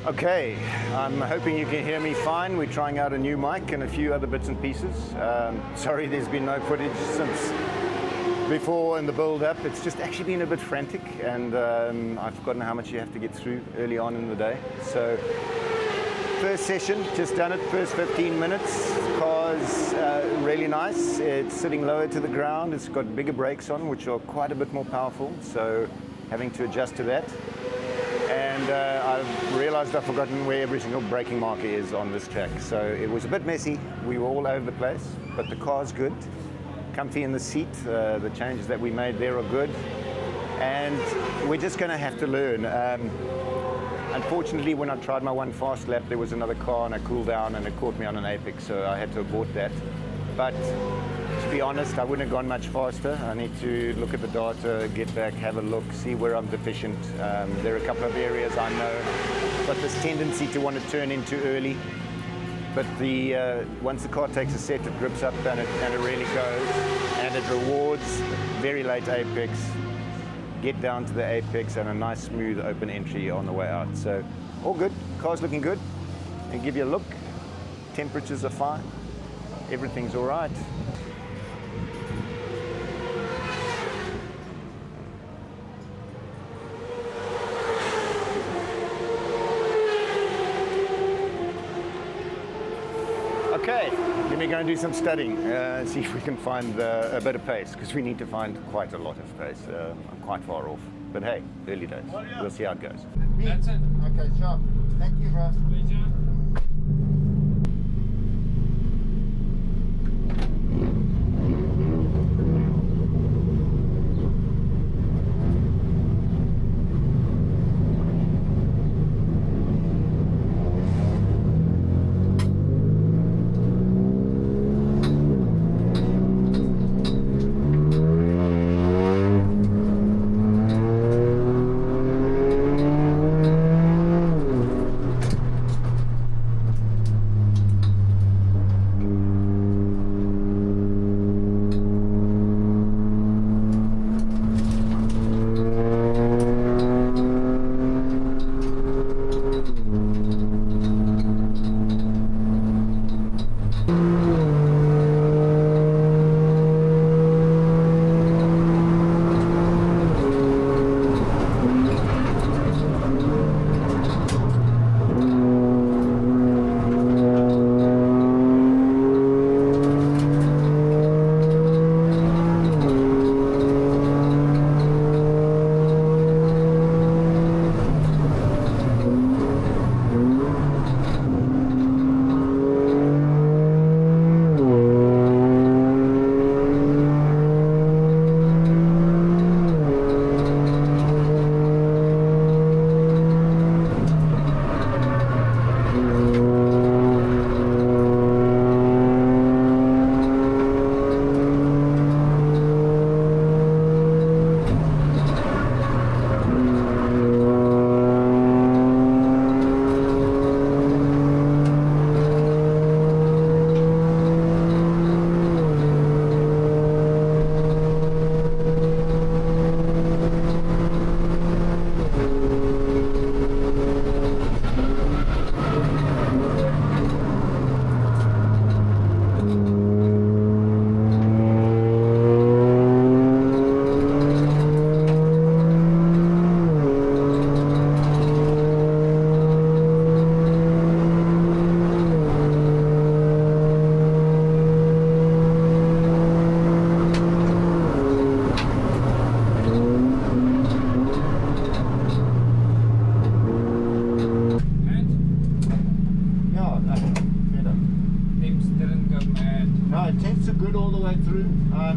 Okay, I'm hoping you can hear me fine. We're trying out a new mic and a few other bits and pieces. Sorry there's been no footage since before in the build-up. It's just actually been a bit frantic, and I've forgotten how much you have to get through early on in the day. So, first session, just done it, first 15 minutes. Car's really nice. It's sitting lower to the ground. It's got bigger brakes on, which are quite a bit more powerful, so having to adjust to that. And I've realized I've forgotten where every single braking marker is on this track. So it was a bit messy. We were all over the place, but the car's good. Comfy in the seat. The changes that we made there are good. And we're just going to have to learn. Unfortunately, when I tried my one fast lap, there was another car and I cooled down and it caught me on an apex, so I had to abort that. But to be honest, I wouldn't have gone much faster. I need to look at the data, get back, have a look, see where I'm deficient. There are a couple of areas I know, got this tendency to want to turn in too early. But once the car takes a set, it grips up and it really goes. And it rewards very late apex, get down to the apex and a nice smooth open entry on the way out. So all good, car's looking good. And give you a look, temperatures are fine, everything's all right. Okay, let me go and do some studying, see if we can find a bit of pace, because we need to find quite a lot of pace. I'm quite far off, but hey, early days. We'll see how it goes. That's it. Okay, sharp. Thank you, bro. Pleasure.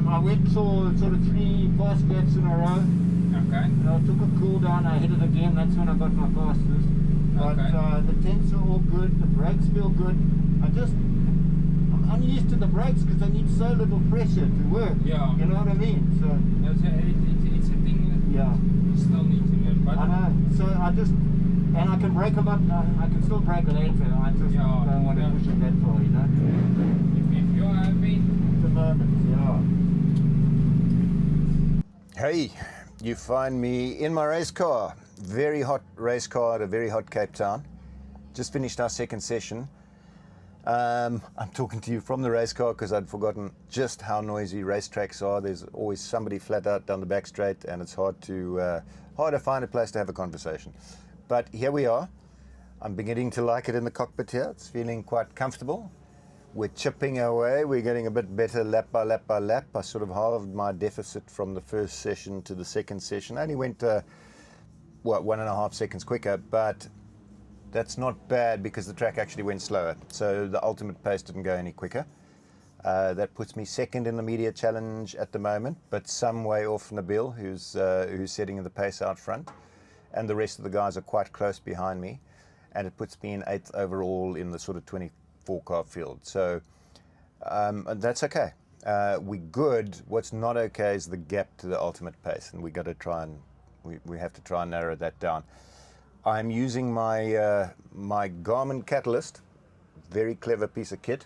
I went saw sort of 3 fast laps in a row. Okay. And I took a cool down, I hit it again, that's when I got my fastest. But Okay. The temps are all good, the brakes feel good. I'm unused to the brakes because they need so little pressure to work. Yeah. You know what I mean? So It's a thing that yeah. you still need to learn. But I know. So and I can brake them up, I can still brake a later. I just don't want to push it that far, you know? if you're happy, At the moment, yeah. Hey, you find me in my race car. Very hot race car at a very hot Cape Town. just finished our second session. I'm talking to you from the race car because I'd forgotten just how noisy racetracks are. There's always somebody flat out down the back straight, and it's hard to find a place to have a conversation. But here we are. I'm beginning to like it in the cockpit here. It's feeling quite comfortable. We're chipping our way. We're getting a bit better lap by lap by lap. I sort of halved my deficit from the first session to the second session. I only went 1.5 seconds quicker, but that's not bad because the track actually went slower. So the ultimate pace didn't go any quicker. That puts me second in the media challenge at the moment, but some way off Nabil, who's setting the pace out front. And the rest of the guys are quite close behind me. And it puts me in 8th overall in the sort of 24 car field. So that's okay. We're good. What's not okay is the gap to the ultimate pace. And we have to try and narrow that down. I'm using my Garmin Catalyst, very clever piece of kit.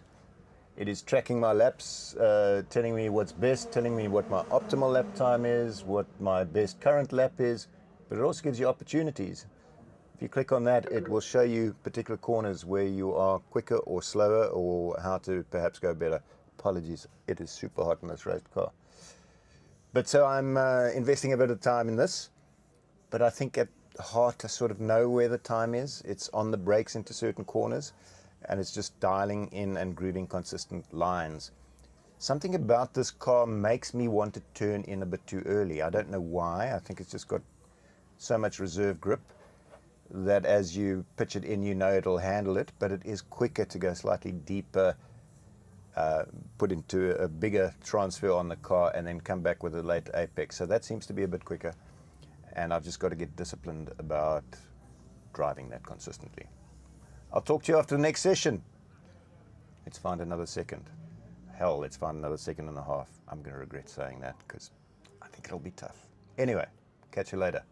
It is tracking my laps, telling me what's best, telling me what my optimal lap time is, what my best current lap is, but it also gives you opportunities. If you click on that, it will show you particular corners where you are quicker or slower or how to perhaps go better. Apologies, it is super hot in this race car. But so I'm investing a bit of time in this, but I think at heart I sort of know where the time is. It's on the brakes into certain corners, and it's just dialing in and grooving consistent lines. Something about this car makes me want to turn in a bit too early. I don't know why. I think it's just got so much reserve grip that as you pitch it in, you know it'll handle it, but it is quicker to go slightly deeper, put into a bigger transfer on the car, and then come back with a late apex. So that seems to be a bit quicker. And I've just got to get disciplined about driving that consistently. I'll talk to you after the next session. Let's find another second. Hell, let's find another 1.5 seconds. I'm going to regret saying that because I think it'll be tough. Anyway, catch you later.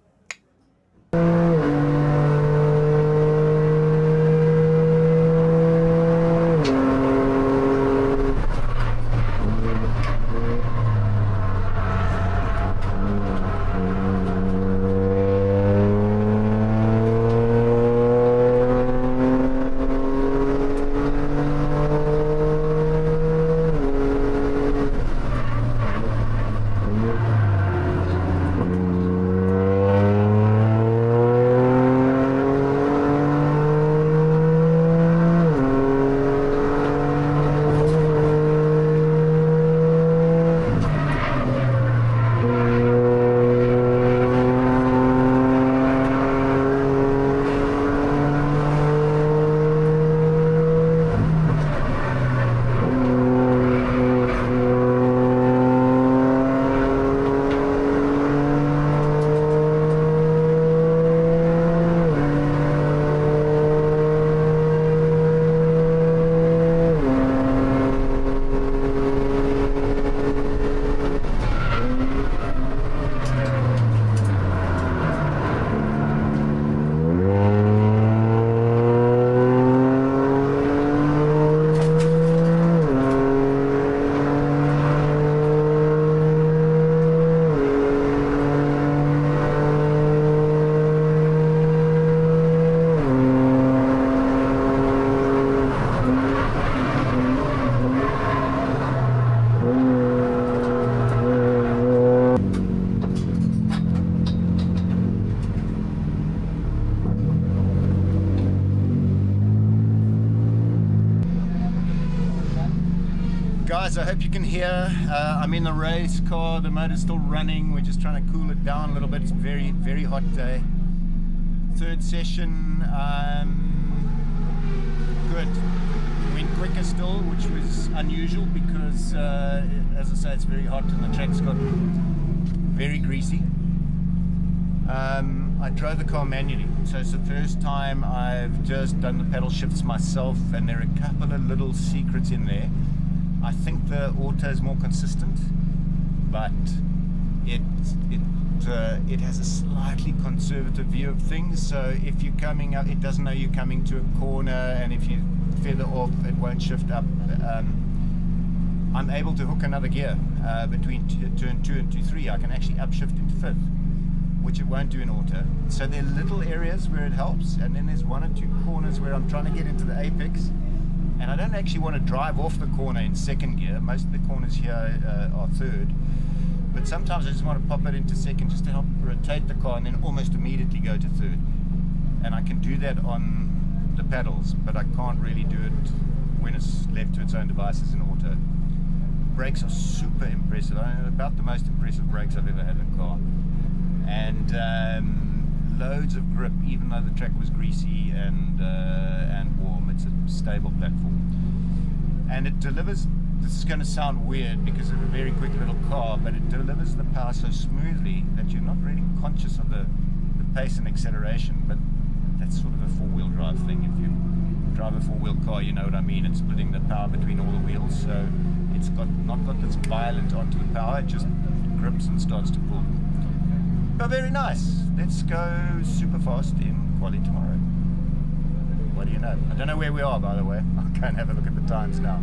Guys, I hope you can hear. I'm in the race car, the motor's still running. We're just trying to cool it down a little bit. It's a very, very hot day. Third session, good. Went quicker still, which was unusual because, as I say, it's very hot and the track's got very greasy. I drove the car manually, so it's the first time I've just done the pedal shifts myself, and there are a couple of little secrets in there. I think the auto is more consistent, but it has a slightly conservative view of things. So if you're coming up, it doesn't know you're coming to a corner, and if you feather off, it won't shift up. I'm able to hook another gear between turn 2 and 3. I can actually upshift into 5th. which it won't do in auto. So there are little areas where it helps, and then there's 1 or 2 corners where I'm trying to get into the apex, and I don't actually want to drive off the corner in second gear. Most of the corners here are third, but sometimes I just want to pop it into second just to help rotate the car and then almost immediately go to third. And I can do that on the pedals, but I can't really do it when it's left to its own devices in auto. Brakes are super impressive. About the most impressive brakes I've ever had in a car. And loads of grip, even though the track was greasy and warm. It's a stable platform. And it delivers, this is going to sound weird because of a very quick little car, but it delivers the power so smoothly that you're not really conscious of the pace and acceleration, but that's sort of a four-wheel drive thing. If you drive a four-wheel car, you know what I mean. It's splitting the power between all the wheels, so it's not got this violent onto the power, it just grips and starts to pull. But very nice. Let's go super fast in quali tomorrow. What do you know? I don't know where we are, by the way. I'll go and have a look at the times now.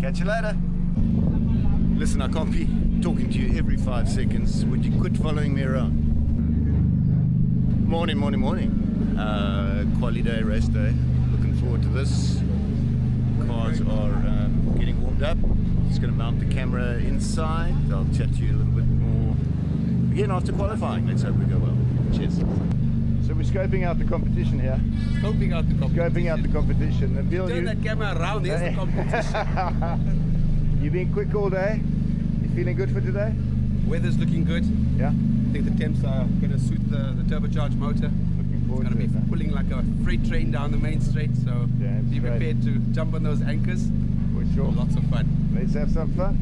Catch you later. Listen, I can't be talking to you every 5 seconds. Would you quit following me around? Morning. Quali day, race day. Looking forward to this. Cars are getting warmed up. Just going to mount the camera inside. I'll chat to you a little bit more again after qualifying. Let's hope we go well. Cheers. So we're scoping out the competition here. Scoping out the competition. And Bill, Turn that camera around, here's the competition. You've been quick all day. You feeling good for today? Weather's looking good. Yeah. I think the temps are going to suit the turbocharged motor. Looking It's forward going to be it, huh? pulling like a freight train down the main straight, so Damn be straight. prepared to jump on those anchors. For sure. Lots of fun. Let's have some fun.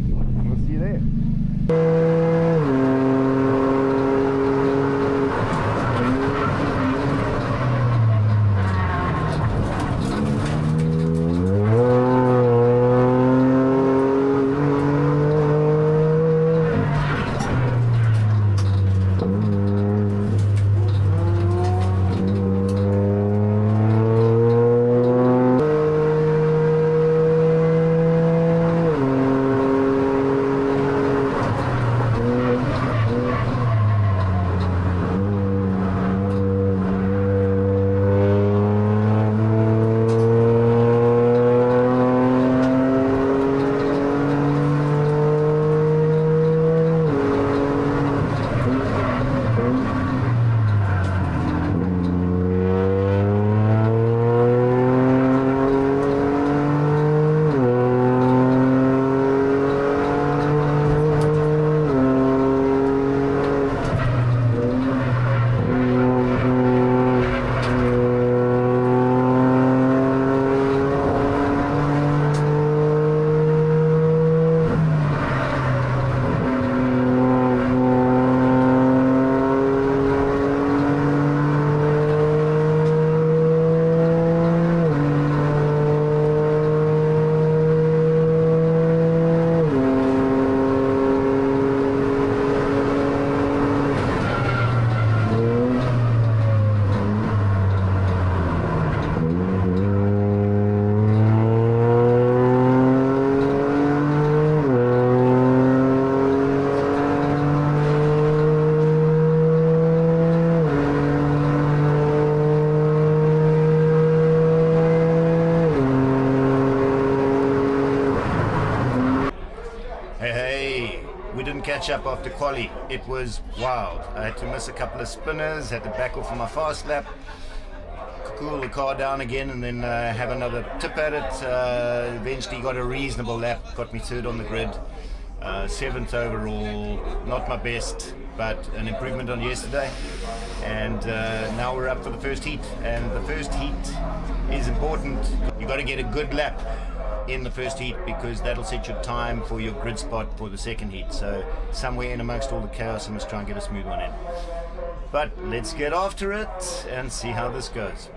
We'll see you there. Catch up after quali. It was wild. I had to miss a couple of spinners, had to back off on my fast lap, cool the car down again, and then have another tip at it. Eventually got a reasonable lap, got me third on the grid, 7th overall. Not my best, but an improvement on yesterday. And now we're up for the first heat, and the first heat is important. You got to get a good lap in the first heat because that'll set your time for your grid spot for the second heat. So somewhere in amongst all the chaos, I must try and get a smooth one in. But let's get after it and see how this goes.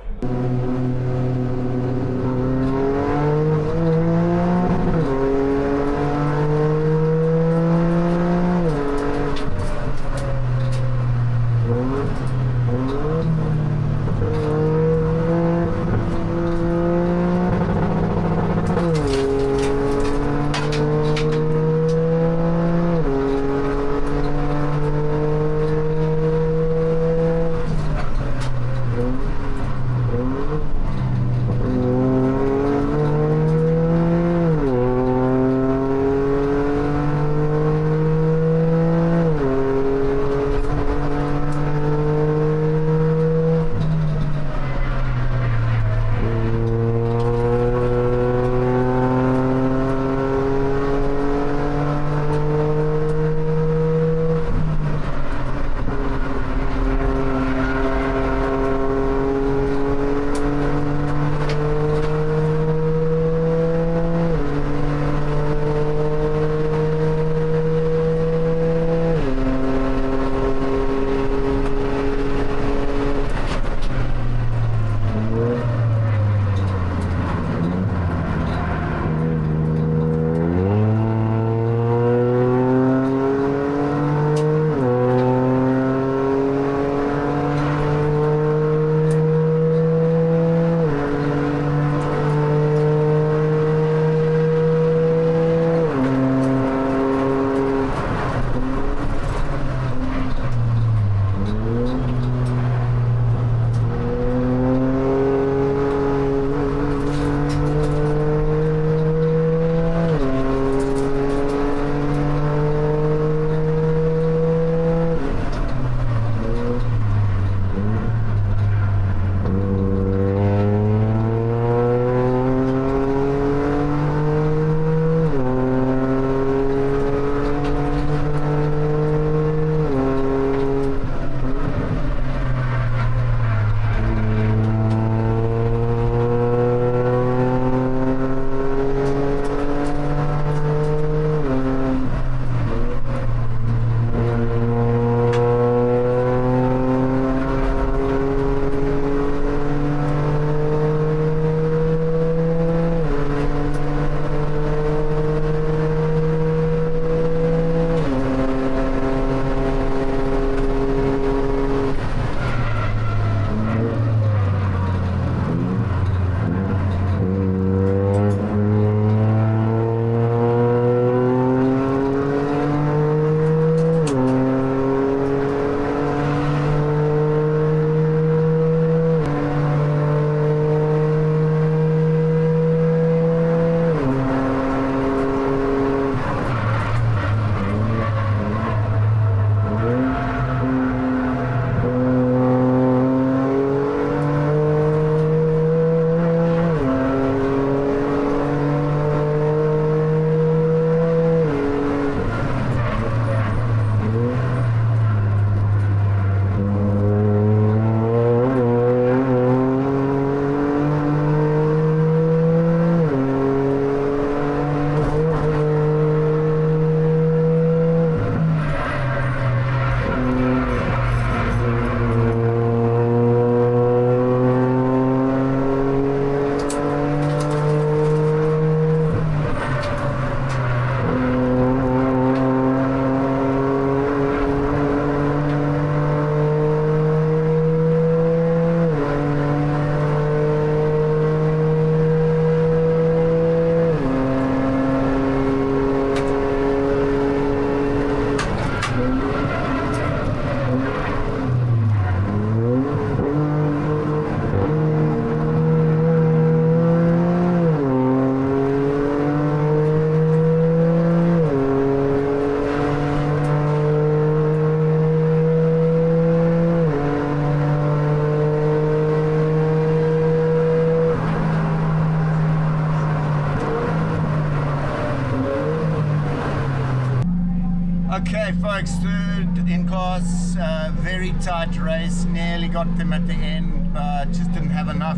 Okay, folks, third in class, very tight race, nearly got them at the end, but just didn't have enough.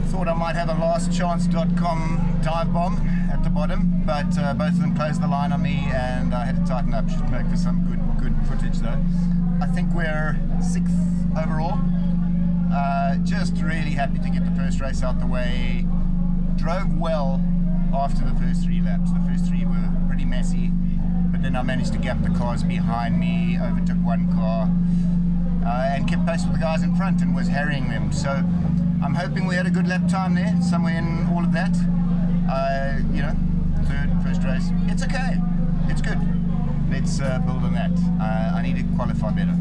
Thought I might have a lastchance.com dive bomb at the bottom, but both of them closed the line on me and I had to tighten up. Should make for some good footage though. I think we're 6th overall. Just really happy to get the first race out the way. Drove well after the first 3 laps. The first 3 were pretty messy, but then I managed to gap the cars behind me, overtook one car, and kept pace with the guys in front and was harrying them. So I'm hoping we had a good lap time there, somewhere in all of that. You know, first race. It's okay. It's good. Let's build on that. I need to qualify better.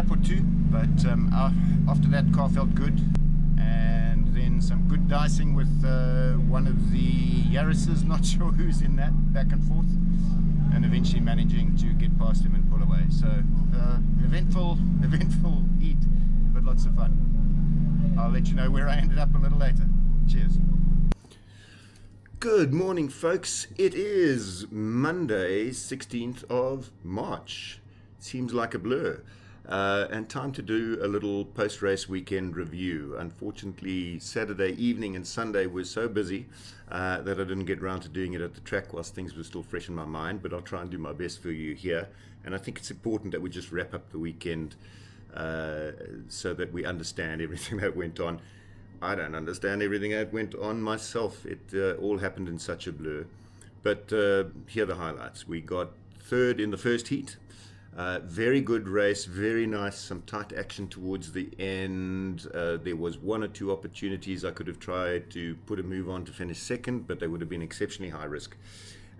lap or two, but after that car felt good, and then some good dicing with one of the Yaris's, not sure who's in that, back and forth, and eventually managing to get past him and pull away. So eventful heat, but lots of fun. I'll let you know where I ended up a little later. Cheers. Good morning, folks. It is Monday, 16th of March. Seems like a blur. And time to do a little post-race weekend review. Unfortunately, Saturday evening and Sunday were so busy that I didn't get around to doing it at the track whilst things were still fresh in my mind, but I'll try and do my best for you here. And I think it's important that we just wrap up the weekend so that we understand everything that went on. I don't understand everything that went on myself. It all happened in such a blur. But here are the highlights. We got third in the first heat. Very good race, very nice, some tight action towards the end. There was one or two opportunities I could have tried to put a move on to finish second, but they would have been exceptionally high risk.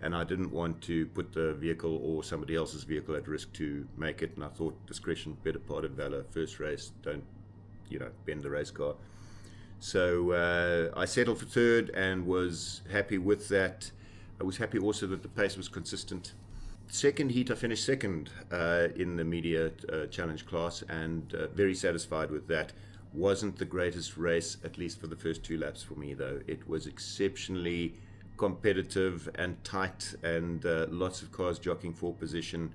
And I didn't want to put the vehicle or somebody else's vehicle at risk to make it. And I thought discretion, better part of valor. First race, don't, bend the race car. So I settled for third and was happy with that. I was happy also that the pace was consistent. Second heat, I finished second in the media challenge class, and very satisfied with that. Wasn't the greatest race, at least for the first two laps for me, though. It was exceptionally competitive and tight, and lots of cars jockeying for position.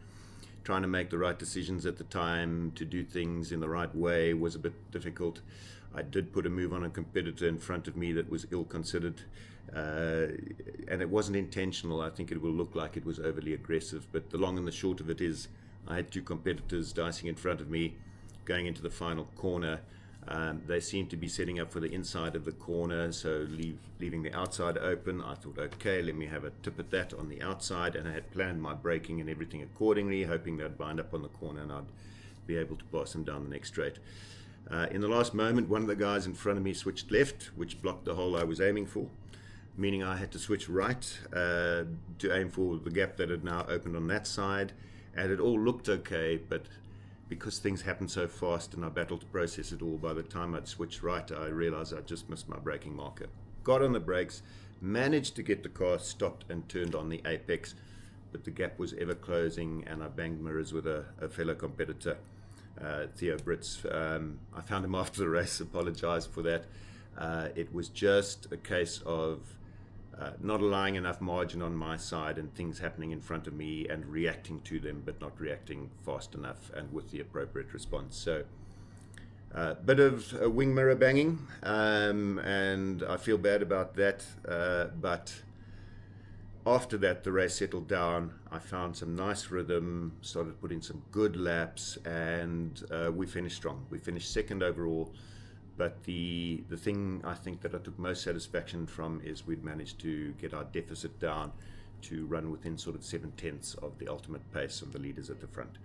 Trying to make the right decisions at the time, to do things in the right way, was a bit difficult. I did put a move on a competitor in front of me that was ill-considered, and it wasn't intentional. I think it will look like it was overly aggressive, but the long and the short of it is I had two competitors dicing in front of me going into the final corner. They seemed to be setting up for the inside of the corner, so leaving the outside open. I thought, okay, let me have a tip at that on the outside, and I had planned my braking and everything accordingly, hoping they'd bind up on the corner and I'd be able to pass them down the next straight. In the last moment, one of the guys in front of me switched left, which blocked the hole I was aiming for, meaning I had to switch right to aim for the gap that had now opened on that side. And it all looked okay, but because things happened so fast and I battled to process it all, by the time I'd switched right, I realized I'd just missed my braking marker. Got on the brakes, managed to get the car stopped and turned on the apex, but the gap was ever closing, and I banged mirrors with a fellow competitor. Theo Brits. I found him after the race, apologized for that. It was just a case of not allowing enough margin on my side and things happening in front of me and reacting to them, but not reacting fast enough and with the appropriate response. So a bit of a wing mirror banging, and I feel bad about that, but after that, the race settled down. I found some nice rhythm, started putting some good laps, and we finished strong. We finished second overall, but the thing I think that I took most satisfaction from is we'd managed to get our deficit down to run within sort of 7/10 of the ultimate pace of the leaders at the front.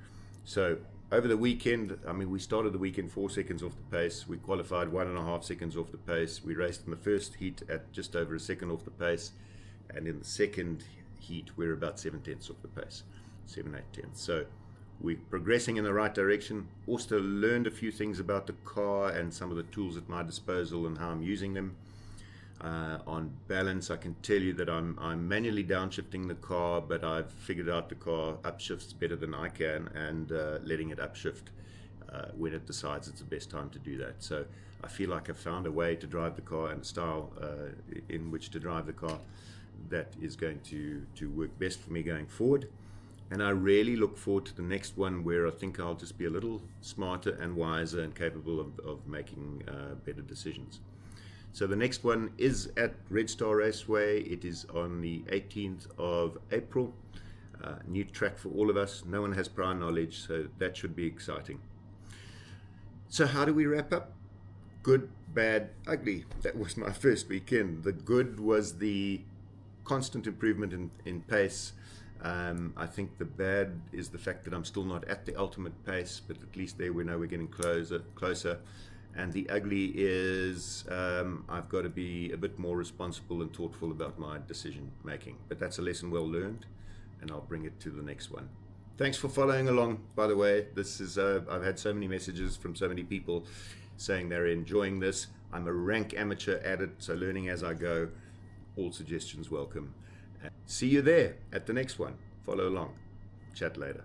So over the weekend, we started the weekend 4 seconds off the pace. We qualified 1.5 seconds off the pace. We raced in the first heat at just over a second off the pace. And in the second heat, we're about 7/10 off the pace, 7/8. So we're progressing in the right direction. Also learned a few things about the car and some of the tools at my disposal and how I'm using them. On balance, I can tell you that I'm manually downshifting the car, but I've figured out the car upshifts better than I can, and letting it upshift when it decides it's the best time to do that. So I feel like I've found a way to drive the car and a style in which to drive the car that is going to work best for me going forward. And I really look forward to the next one, where I think I'll just be a little smarter and wiser and capable of making better decisions. So the next one is at Red Star Raceway. It is on the 18th of April. New track for all of us. No one has prior knowledge, so that should be exciting. So how do we wrap up? Good, bad, ugly. That was my first weekend. The good was the constant improvement in pace. I think the bad is the fact that I'm still not at the ultimate pace, but at least there we know we're getting closer. And the ugly is I've got to be a bit more responsible and thoughtful about my decision making. But that's a lesson well learned, and I'll bring it to the next one. Thanks for following along, by the way. This is I've had so many messages from so many people saying they're enjoying this. I'm a rank amateur at it, so learning as I go. All suggestions welcome. See you there at the next one. Follow along. Chat later.